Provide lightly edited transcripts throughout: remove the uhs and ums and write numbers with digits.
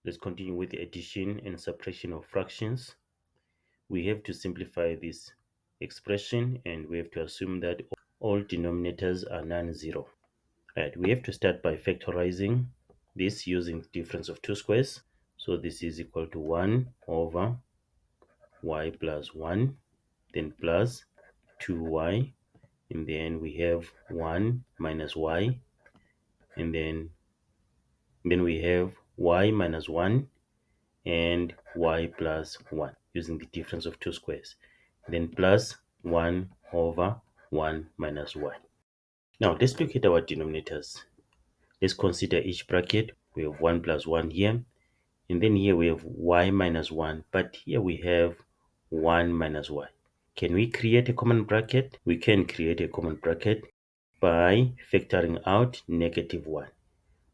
Let's continue with the addition and subtraction of fractions. We have to simplify this expression and we have to assume that all denominators are non-zero. Right, we have to start by factorizing this using difference of two squares. So this is equal to 1 over y plus 1, then plus 2y, and then we have 1 minus y, and then we have y minus 1 and y plus 1 using the difference of two squares, then plus 1 over 1 minus y. Now let's look at our denominators. Let's consider each bracket. We have 1 plus 1 here, and then here we have y minus 1, but here we have 1 minus y. Can we create a common bracket? We can create a common bracket by factoring out negative 1.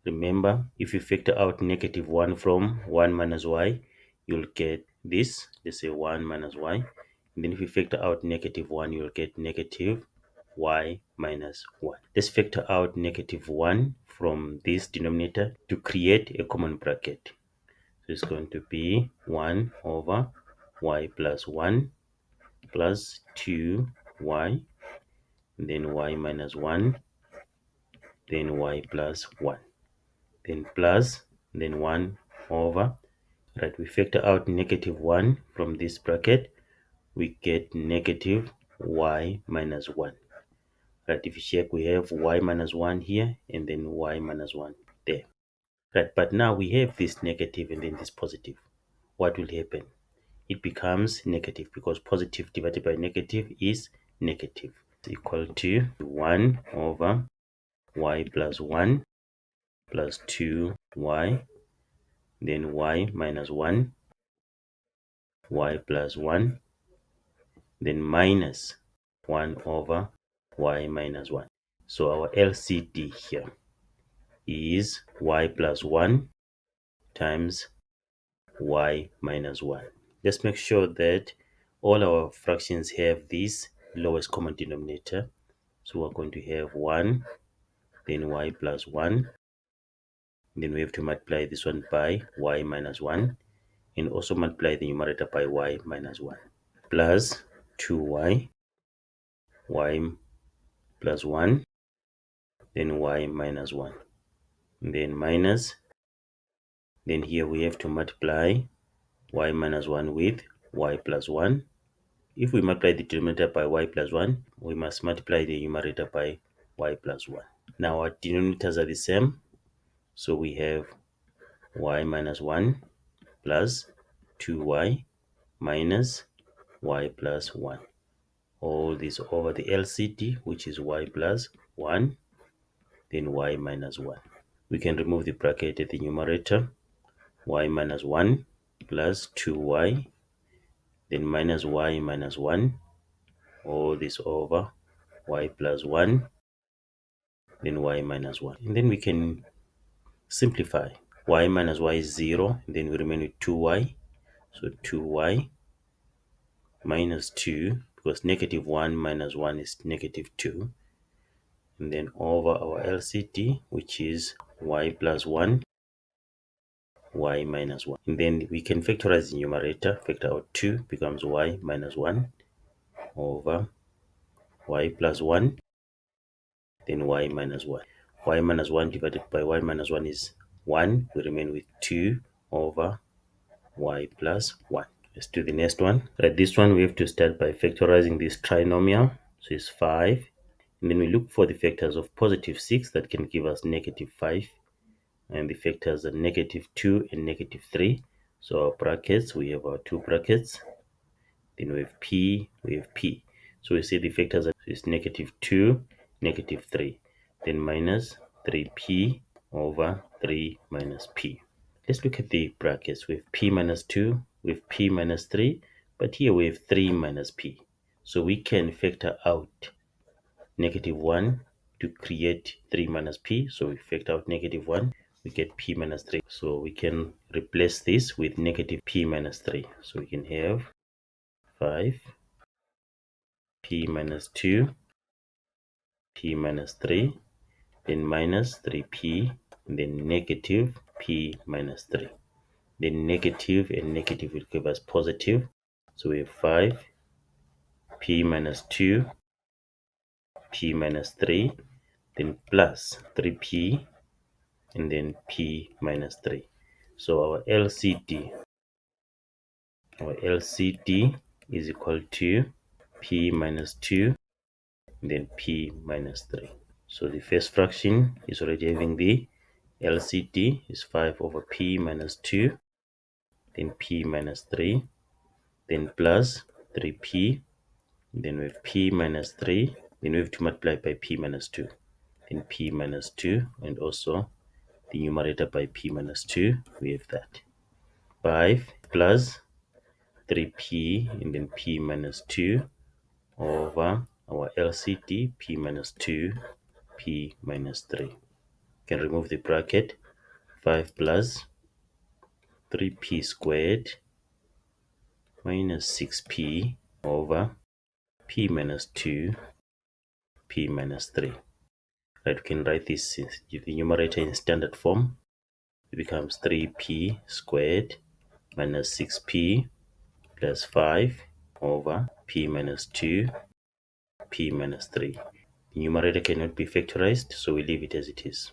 Remember, if you factor out negative 1 from 1 minus y, you'll get this. Let's say 1 minus y. And then if you factor out negative 1, you'll get negative y minus 1. Let's factor out negative 1 from this denominator to create a common bracket. So it's going to be 1 over y plus 1 plus 2y, then y minus 1, then y plus 1, then plus, then 1 over. Right, we factor out negative 1 from this bracket, we get negative y minus 1. Right, if you check, we have y minus 1 here and then y minus 1 there. Right, but now we have this negative and then this positive. What will happen? It becomes negative because positive divided by negative is negative. It's equal to 1 over y plus 1 plus 2y, then y minus 1, y plus 1, then minus 1 over y minus 1. So our LCD here is y plus 1 times y minus 1. Let's make sure that all our fractions have this lowest common denominator. So we're going to have 1, then y plus 1. Then we have to multiply this one by y minus 1 and also multiply the numerator by y minus 1 plus 2y, y plus 1, then y minus 1, then minus, then here we have to multiply y minus 1 with y plus 1. If we multiply the denominator by y plus 1, we must multiply the numerator by y plus 1. Now our denominators are the same, so we have y minus 1 plus 2y minus y plus 1. All this over the LCD, which is y plus 1, then y minus 1. We can remove the bracket at the numerator, y minus 1 plus 2y, then minus y minus 1, all this over y plus 1, then y minus 1. And then we can simplify. Y minus y is 0, then we remain with 2y. So 2y minus 2, because negative 1 minus 1 is negative 2. And then over our LCD, which is y plus 1, y minus 1. And then we can factorize the numerator. Factor out 2 becomes y minus 1 over y plus 1, then y minus 1. Y minus 1 divided by y minus 1 is 1. We remain with 2 over y plus 1. Let's do the next one. Right, this one we have to start by factorizing this trinomial. So it's 5. And then we look for the factors of positive 6 that can give us negative 5. And the factors are negative 2 and negative 3. So our brackets, we have our two brackets. Then we have p, we have p. So we see the factors are is negative 2, negative 3. Then minus 3p over 3 minus p. Let's look at the brackets. We have p minus 2, we have p minus 3, but here we have 3 minus p. So we can factor out negative 1 to create 3 minus p. So we factor out negative 1, we get p minus 3. So we can replace this with negative p minus 3. So we can have 5, p minus 2, p minus 3, then minus 3p, then negative p minus 3. then negative, and negative will give us positive. So we have 5, p minus 2, p minus 3, then plus 3p, and then p minus 3. So our LCD is equal to p minus 2, then p minus 3. So the first fraction is already having the LCD is 5 over p minus 2, then p minus 3, then plus 3p, then we have p minus 3, then we have to multiply by p minus 2, then p minus 2, and also the numerator by p minus 2, we have that. 5 plus 3p and then p minus 2 over our LCD p minus 2, p minus 3. Can remove the bracket. 5 plus 3p squared minus 6p over p minus 2, p minus 3. Right, we can write this the numerator in standard form. It becomes 3p squared minus 6p plus 5 over p minus 2, p minus 3. The numerator cannot be factorized, so we leave it as it is.